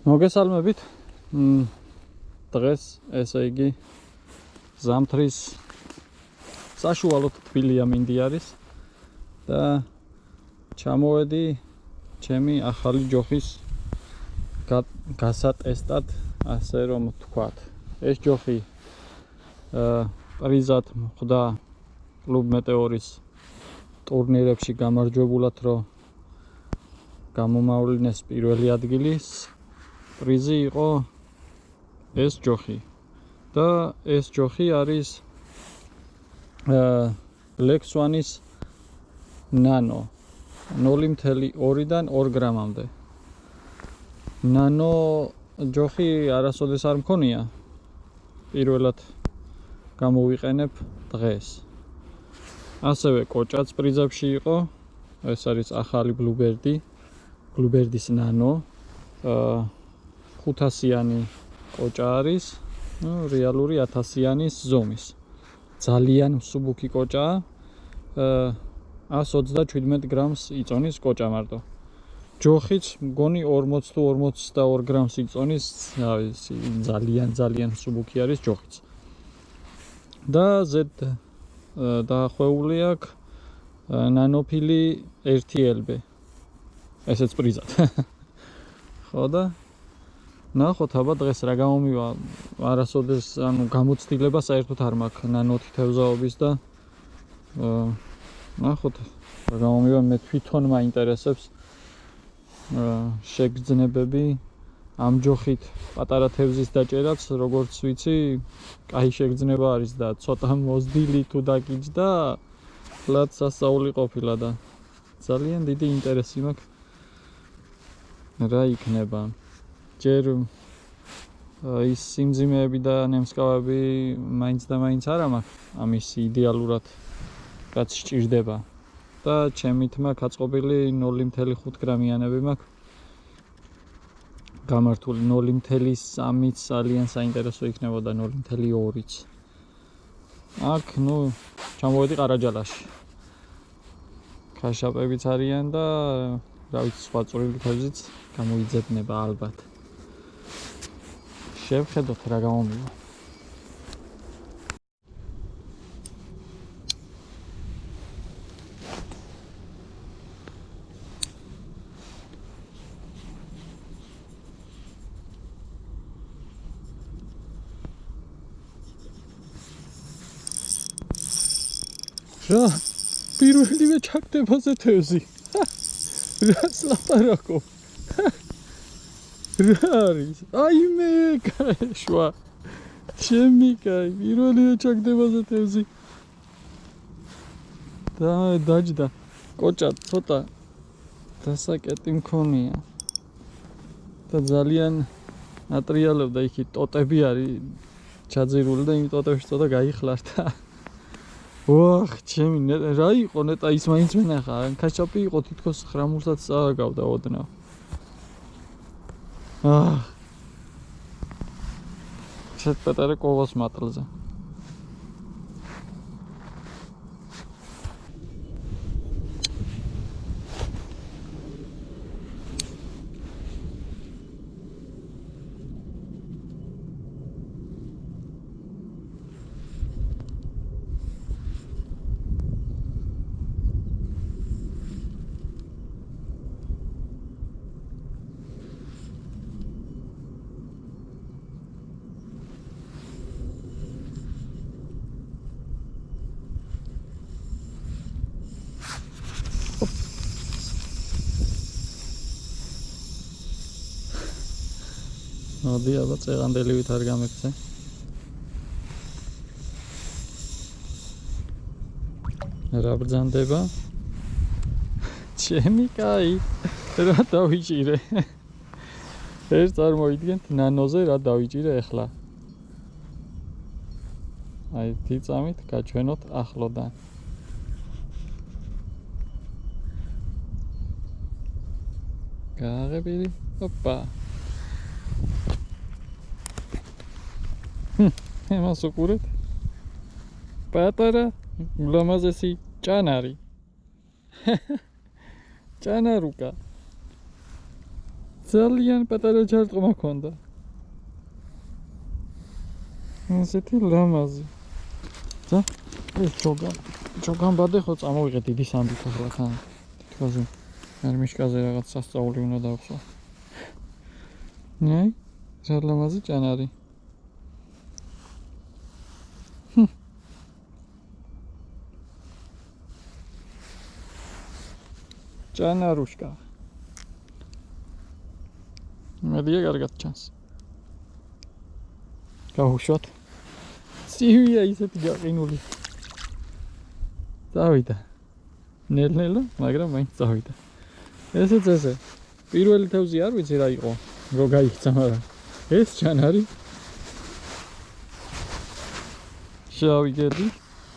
მოგესალმებით. დღეს ესე იგი ზამთრის საშუალოდ თბილი ამინდი არის და ჩამოვედი ჩემი ახალი ჯოხის გასატესტად, ასე რომ ვთქვათ. ეს ჯოხი პრიზად მოხვდა კლუბ მეტეორის ტურნირებში გამარჯვებულად, რომ გამომავლინეს პირველი ადგილის პრიზი იყო ეს ჯოხი და ეს ჯოხი არის ლექსვანის ნანო 0.2-დან 2 გრამამდე. ნანო ჯოხი არასოდეს არ მქონია, პირველად გამოვიყენებ დღეს. ასევე კოჭაც პრიზებში იყო, ეს არის ახალი ბლუბერდის ნანო, 500-იანი კოჭა არის, რეალური 1000-იანის ზომის. ძალიან მსუბუქი კოჭაა, 137 გრამს იწონის კოჭა მარტო. ჯოხიც მგონი 40 თუ 42 გრამს იწონის, ძალიან მსუბუქი არის ჯოხიც. და ზედ დაახვეული აქვს ნანოფილი 1 LB. ესეც პრიზად. ხო და ნახოთ აბა დღეს რა გამომივა. არასოდეს გამოცდილება საერთოდ არ მაქვს ნანოთი თევზაობის და ნახოთ რა გამომივა. მე თვითონ მაინტერესებს შეგრძნებები ამ ჯოხით პატარა თევზის დაჭერაც, როგორც ვიცი, კაი შეგრძნება არის და ცოტა მოზდილი თუ დაგიჯდა, ლად სასწაული ყოფილა და ძალიან დიდი ინტერესი მაქვს რა იქნება. ჯერ ის სიმძიმეები და ნემსკავები მაინც და მაინც არა მაქვს ამის იდეალურად რაც სჭირდება და ჩემი თმა გაწყობილი 0.5 გრამიანები მაქვს გამართული. 0.3-იც ძალიან საინტერესო იქნებოდა, 0.2-იც. აქ ჩამოვედი ყარაჯალაში. ქაშაპებიც არიან და რა ვიცი, სხვა წვრილი თევზიც გამოიძებნება ალბათ. შევხედოთ რა გამომივა. რა პირველივე ჩაგდებაზე თევზი. რას ლაპარაკობ? რა არის? აიმე კაშვა. ჩემი კაი, პირველივე ჩაგდებაზე თევზი. და დაჯდა. კოჭა ცოტა დასაკეტი მქონია. და ძალიან ატრიალებდა, იქი ტოტები არის ჩაძირული და იმ ტოტებში ცოტა გაიხლარდა. ვახ, ჩემი რა იყო ნეტა ის მაინც მენახა, ქაშაპი იყო თითქოს 9-საც წააგავდა ოდნავ. შეტყეტარე კოვას მატლზე. მოდი აბა წეღანდილივით არ გამექცე. რა ბრძანდება? ჩემი კაი, რა დავიჭირე? ეს წარმოიდგენთ ნანოზე რა დავიჭირე ახლა. აი თიწამით გაჩვენოთ ახლოდან. გააღებილი, ოპა. εμάς უყურეთ პატარა ულამაზესი ჭანარი. ჭანარუკა. ძალიან პატარა ჯარტყმა ქონდა. ესეთი ლამაზი. და ეს ჯოგან ბადე ხო წამოვიღე დიდი სამბით ახლა თან. თვითონზე არ მიშკაზე რაღაც სასწაული უნდა დავხსო. ნაი, რა ლამაზი ჭანარი. ჭანარუშკა. მედია კარგად ჩანს. გავუშვათ. ცივია ისეთი გაყინული. წავიდა. ნელ-ნელა, მაგრამ მაინც წავიდა. ესეც ესე. პირველი თევზი არ ვიცი რა იყო. რო გაიქცა, მაგრამ ეს ჭანარი. შავი გედი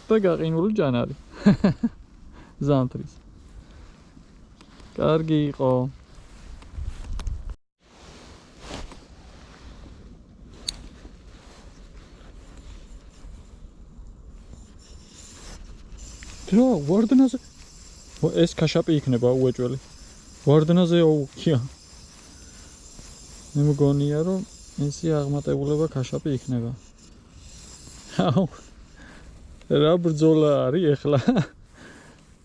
და გაყინული ჭანარი. ზამთრის. კარგი იყო. რა, ვარდნაზე ეს ქაშაპი იქნება უეჭველი. ვარდნაზე აუქია. მე მგონია რომ ესი აღმატებულება ქაშაპი იქნება. აუ. რა ბრძოლა არის ეხლა?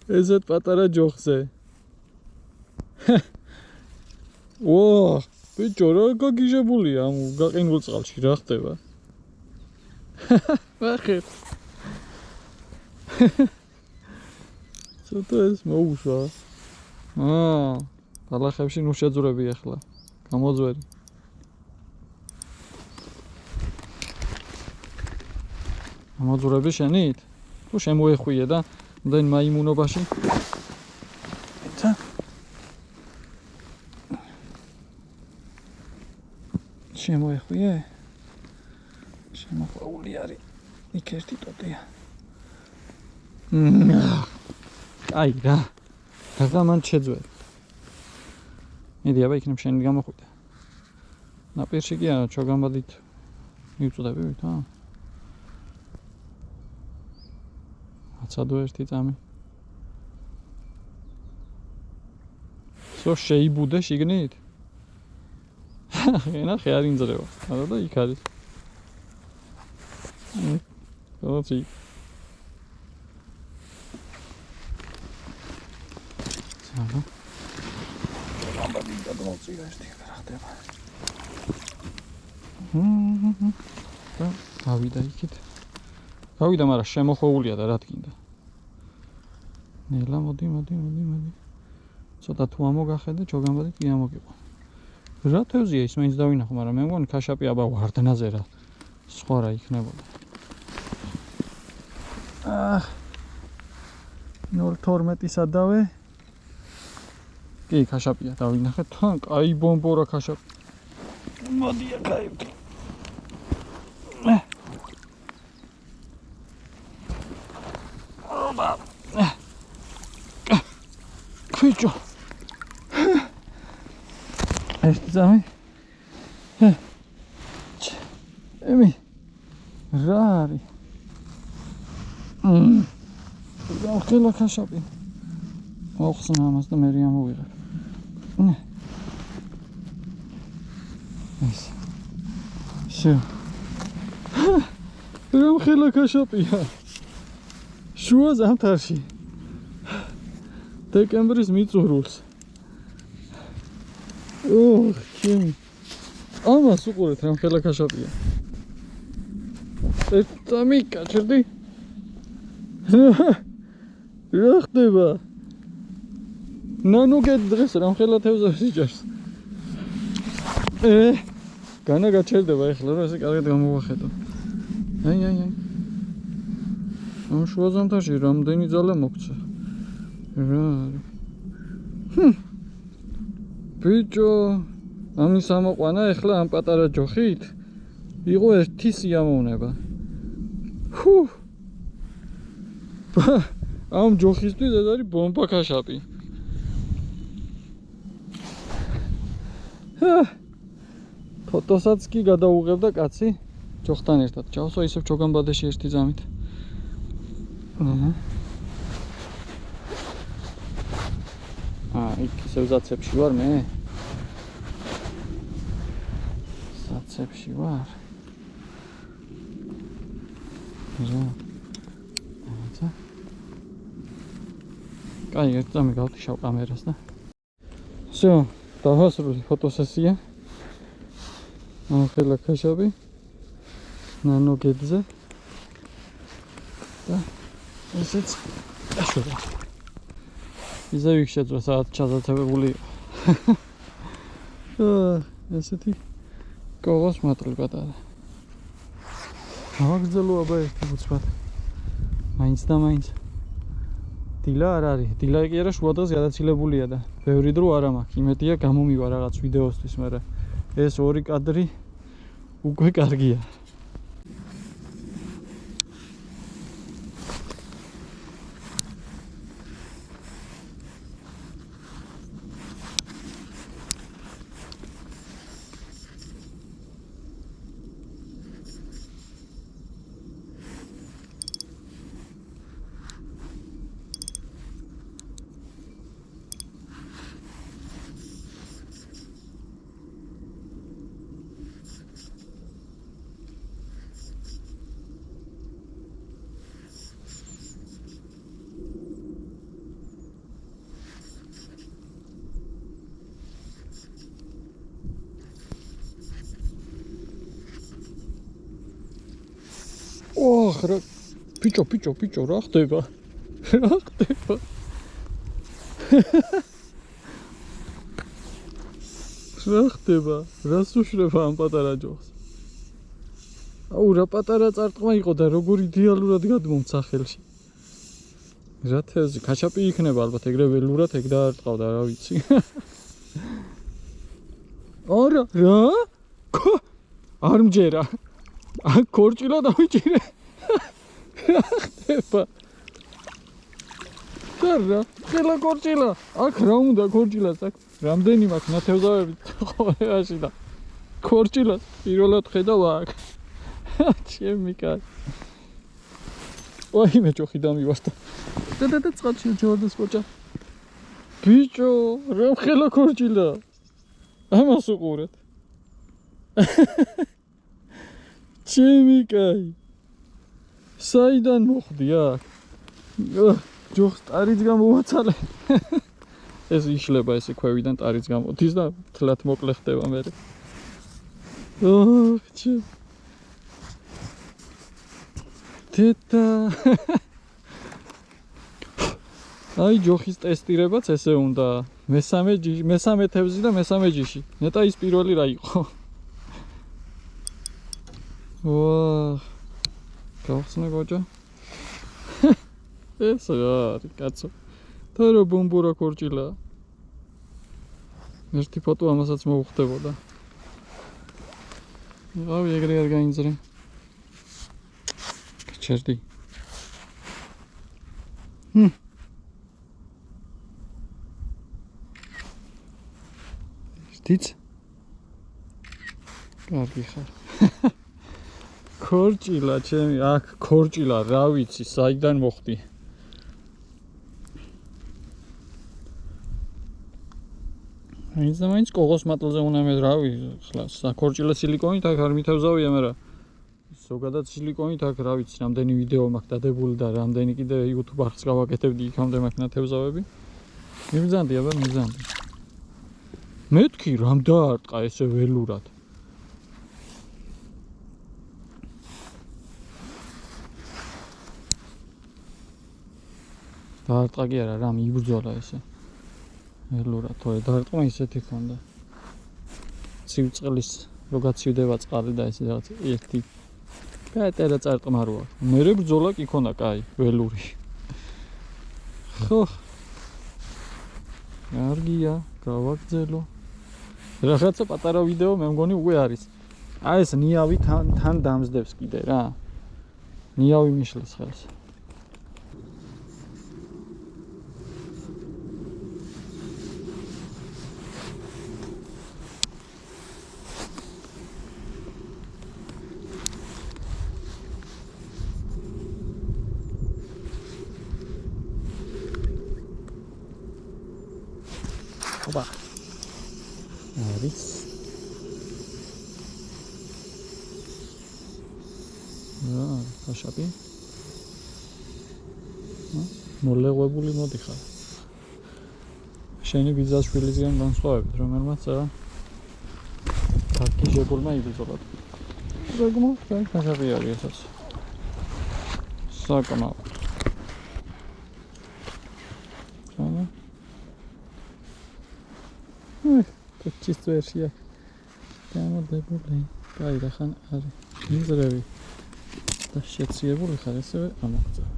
ესეთ პატარა ჯოხზე. ვა, ბიჭო, რა გაგიჟებულია ამ გაყინულ წყალში, რა ხდება? ვახე. ცოტა ეს მოუშვა. ბალახებში ნუ შეძურები ახლა. გამოძვერი. გამოძვრები შენით? თუ შემოეხვიე და მდენ მაიმუნობაში. ეცა. შემოეხვიე? შემოყვაული არის. იქ ერთი ტოტია. აი რა. რა მან შეძვერი. მიდი აბა იქნებ შენი გამოხვიდე. ნაპირში კი არა, ჩოგამბადით მივწდები ვით, აცადო ერთი წამი. სო შეიბუდე შიგნით? ენახე არ ინძრევა. არა და იქ არის. ოცი. აბა. ამბავი გადმოწია ერთი რა ხდება. და გავიდა იქით. გავიდა, მაგრამ შემოხვეულია და რა თქინდა. ნელა მოდი. ცოტა თუ ამოგახედე, ჩოგამბადით კი ამოგიყვა. რა თევზია ის მაინც დავინახო, მაგრამ მე მგონი ქაშაპი აბა ვარდნაზე რა. სხვა რა იქნებოდა. 0.12 დავე. კი, ქაშაპია დავინახე თან, კაი ბომბორა ქაშაპი. მოდი აკაიბდი. ობა. ქუჩო. ერთი წამი. ემი. რა არის? გავხელა ქაშაპი. მოხსნა ამას და მე ამოვიღებ. ეს. შო. გავხელა ქაშაპია. შუა ზამთარში. დეკემბრის მიწურულს. ჩემი. ამას უყურეთ რა ხელა ქაშაპია. წამი კაჭრდი. რა ხდება? ნანო გედრეს რა ხელა თევზებში ჭერს. განა გაჩერდება ეხლა რა ესე კარგად გამოვახედო. აი. ამ შუა ზამთარში რამდენი ძალა მოგცა. რა არის? ბიჭო, ამის ამოყვანა ეხლა ამ პატარა ჯოხით იყო ერთი სიამოვნება. ამ ჯოხისთვის ეს არის ბომბა ქაშაპი. ფოტოსაც კი გადაუღებდა კაცი ჯოხთან ერთად. ჩავსვა ისევ ჩოგამბადეში ერთი ძამით. იქ ისევ ზაცებში ვარ მე. რაღაცებში ვარ. რა. აიცა. კაი, ერთამე გავთიშავ კამერას და. Всё, დავასრულე ფოტოსესია. ახლა ქაშები. ნანო გედზე. და ესეც აშულა. ისე ვიქშეძრა საათ ჩაზაცებებული იყო. ესეთი კოღოს მატლი პატარა. აღგზელო აბა ერთი უცბად. მაინც და მაინც. დილა არ არის. დილა კი არა შუადღეს გადაცილებულია და ბევრი დრო არ მაქვს. იმედია გამომივა რაღაც ვიდეოსთვის, მაგრამ ეს ორი კადრი უკვე კარგია. ოხ, რა პიჭო, რა ხდება? რა ხდება? რა ხდება? რას უშრება ამ პატარა ჯოხს? აუ, რა პატარა წარტყმა იყო და როგორ იდეალურად გადმომცა ხელში. რა თევზი, ქაჩაპი იქნება ალბათ, ეგრე ველურად ეგ დაარტყავდა, რა ვიცი. არა, რა? არ მჯერა. აქ ქორჭილა დავიჭირე. რა ხდება? რა, ხელა ქორჭილა. აქ რა უნდა ქორჭილას აქ? რამდენი მაქვს ნათევზავები ყოველაში და ქორჭილას პირველად ხედავ აქ. ჩემი კაცი. ვაიმე ჯოხი დამივარდა. და წყალში ჯორდას კოჭა. ბიჭო, რა ხელა ქორჭილა. ამას უყურეთ. ჩემი კაი. საიდან მოხდი აქ? ჯოხს ტარიც გამოვაცალე. ეს იშლება ესე ქვევიდან ტარიც გამოდის და თლათ მოკლე ხდება მე. ოხ, ჩემ. თეთა. აი ჯოხის ტესტირებაც ესე უნდა. მესამე თევზი და მესამე ჯიში. ნეტა ის პირველი რა იყო? ვაჰ. გავხსნე გოჯა. ეს რა არის კაცო. თორო ბომბურა ქორჭილა. ერთი ფოტო ამასაც მოუხდებოდა. რავი ეგრე არ გაინძრე. ჩერდი. დიც? კარგი ხარ. ქორჭილა ჩემი, აქ ქორჭილა, რა ვიცი, საიდან მოხდი. მაინც კოღოს მატლზე უნდა მე რავი, ხლა საქორჭილა სილიკონით აქ არ მითავზავია, მაგრამ ზოგადად სილიკონით აქ რა ვიცი, რამდენი ვიდეო მაქვს დადებული და რამდენი კიდე YouTube არხს გავაკეთებდი, იქამდე მაქვს ნათევზავები. მიბრძანდი, აბა მიბრძანდი. მეთქი რამ დაარტყა ესე ველურად. დაარტყა კი არა, რამ იბრძოლა ესე. ველურად, თორე დაარტყმა ისეთი ქონდა. ცივწყლის რო გაცივდება წყალი და ესე რაღაც ერთი პატარა წარტყმა როა. მერე ბრძოლა კი ქონდა, კაი, ველური. ხო. კარგია, გავაგზელო. რაღაცა პატარა ვიდეო მე მგონი უკვე არის. აი ეს ნიავი თან დამზდებს კიდე რა. ნიავი მიშლის ხელს. ოპა. არის. რა, ხაშაპი? მოლეღვებული მოდიხარ. შენი ბიძაშვილისგან განსხვავებით, რომელმაც გაგიჟებულმა იბრძოლა. რეგმო, ხაშაპი არის ესაც. საკმაოდ. Чисто версия. გამოდებული. კაი, რახან არის. მიზრები. და შეციებული ხარ ესევე ამოღწევა.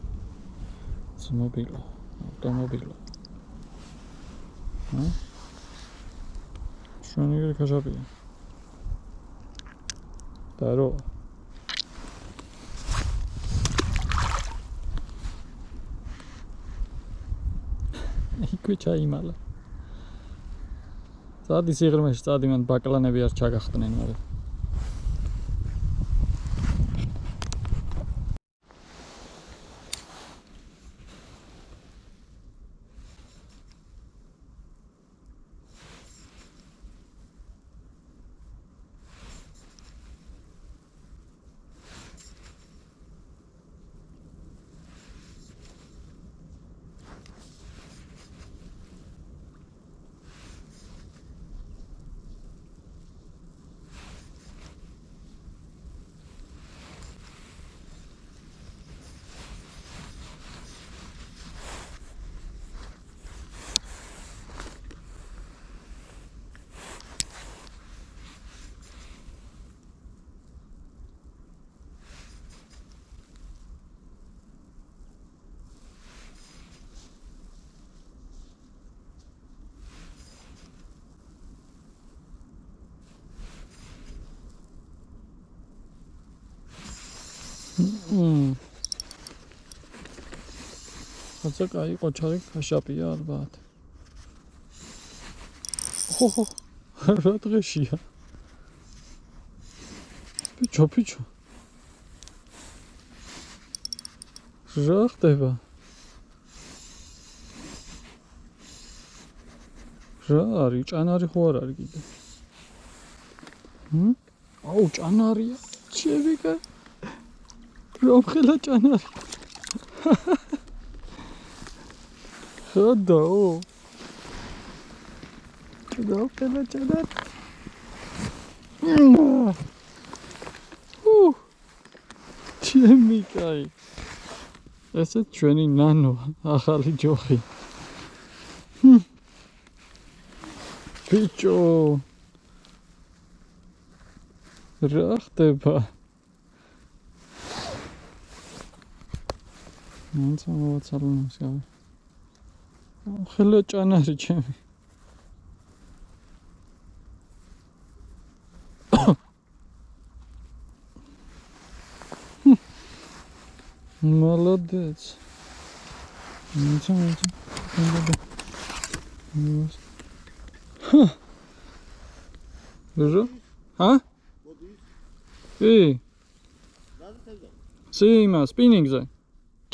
ძმობილო, ავტომობილო. შვენიგერი ხაშაპია. და რო იქვე ჩაიმალა. სადი სიღრმეში სადი მან ბაკლანები არ ჩაგახტნენ მაგრამ Asta ca e coșare așapia albat. Oh, arată greșia. Picio. Жах тება. რა არის? ჭანარი ხო არ არის კიდე? აუ, ჭანარია. შევიკა. რომხელა ჭანარი. ხოდაო. რომხელა ჭანარი. ჩემი კაი. ესე ჩვენი ნანო, ახალი ჯოხი. ბიჭო. რა ხდება? მანცა მოვაცალოს გავი. ხელა ჭანარი ჩემი. Молодец. Ничего. Что? А? Эй. Сима, спиннинგზე.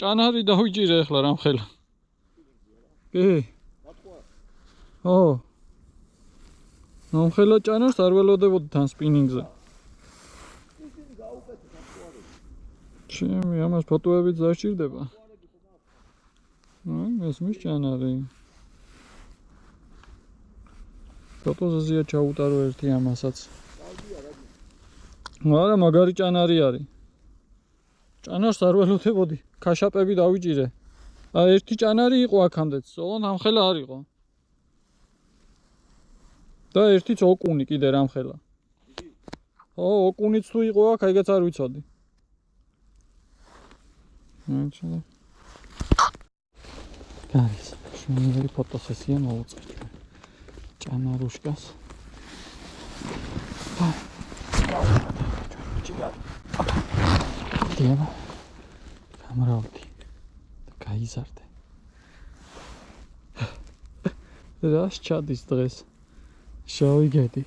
ჭანარი დავიჭირე ახლა რამ ხელა. კი. ო. ნომ ხელა ჭანარს არ ველოდებოდი თან სპინინგზე. ჩემი ამას ფოტოებიც დაჭირდება. ეს მის ჭანარი. ფოტოზე ჩაუტარო ერთი ამასაც. არა, მაგარი ჭანარი არის. ჭანარს არ ველოდებოდი. ქაშაპები დავიჭირე. ერთი ჭანარი იყო აქამდეც, სწორად ამ ხელა არ იყო. და ერთიც ოკუნი კიდე რამ ხელა. ო, ოკუნიც თუ იყო აქ, აიგაც არ ვიცოდი. აჩა. გარის, შენელი ფოტოსესია მოვუწყეთ. ჭანარუშკას. დიანა. გამრავდი. გაიზარდე. რას ჩადის დღეს? შავიგედი.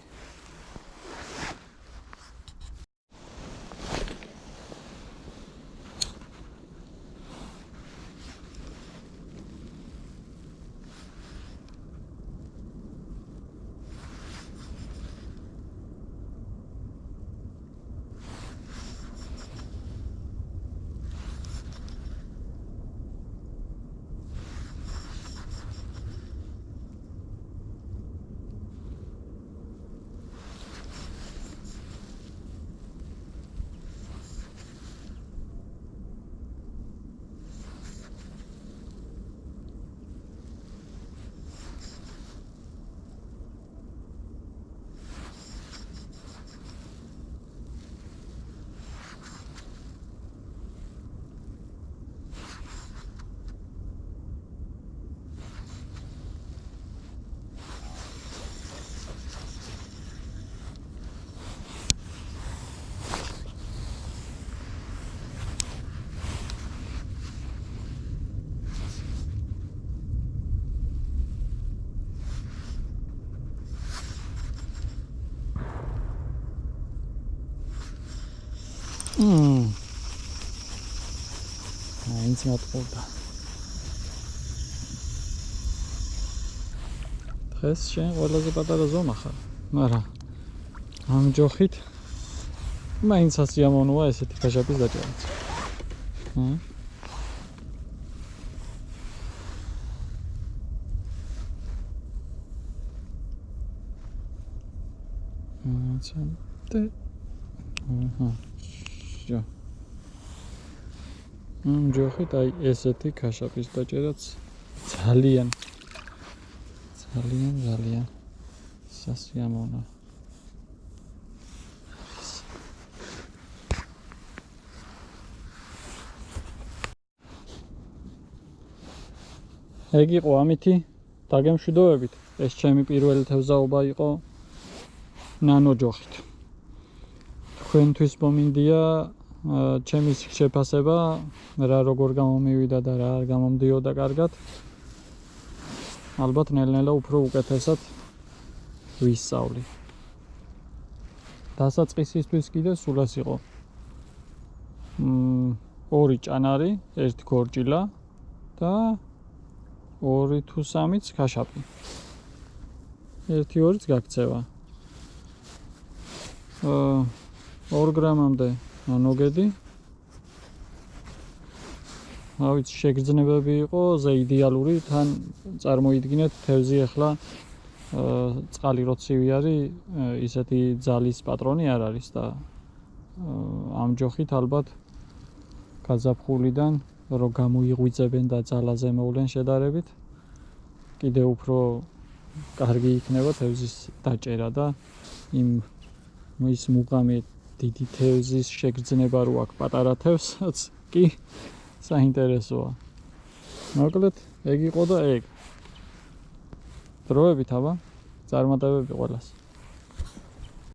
მაინც მატყუდა. დღეს შენ ყველაზე პატარა ზომა ხარ, მაგრამ ამ ჯოხით მაინც ასიამოვნოა ესეთი ქაშაპის დაჭერაც. ჯოხით აი ესეთი ქაშაპის დაჭერაც ძალიან სასიამოვნოა. ეგ იყო ამითი დაგემშვიდობებით. ეს ჩემი პირველი თევზაობა იყო ნანო ჯოხით. თქვენთვის მომინდია ჩემი შეფასება რა როგორ გამომივიდა და რა არ გამომდიოდა კარგად. ალბათ ნელ-ნელა უფრო უკეთესად ვისწავლი. დასაწყისისთვის კიდე სულას იყო 2 ჭანარი, 1 გორჯილა და 2 თუ 3-იც ქაშაპი. 1-2-იც გაქცევა. 2 გრამამდე ნოგედი. ავიც შეგრძნებები იყო, ზე იდეალური, თან წარმოიდგინეთ თევზი ახლა წყალი რო ცივი არის, ისეთი ძალის პატრონი არ არის და ამ ჯოხით ალბათ გაზაფხულიდან რო გამოიღვიძებენ და ძალაზე მოვლენ შედარებით, კიდე უფრო კარგი იქნება თევზის დაჭერა და ის მუღამი დიდი თევზის შეგრძნება რო აქვს პატარა თევზსაც კი საინტერესოა. მოკლედ, ეგ იყო და ეგ. დროებით აბა, წარმატებები ყველას.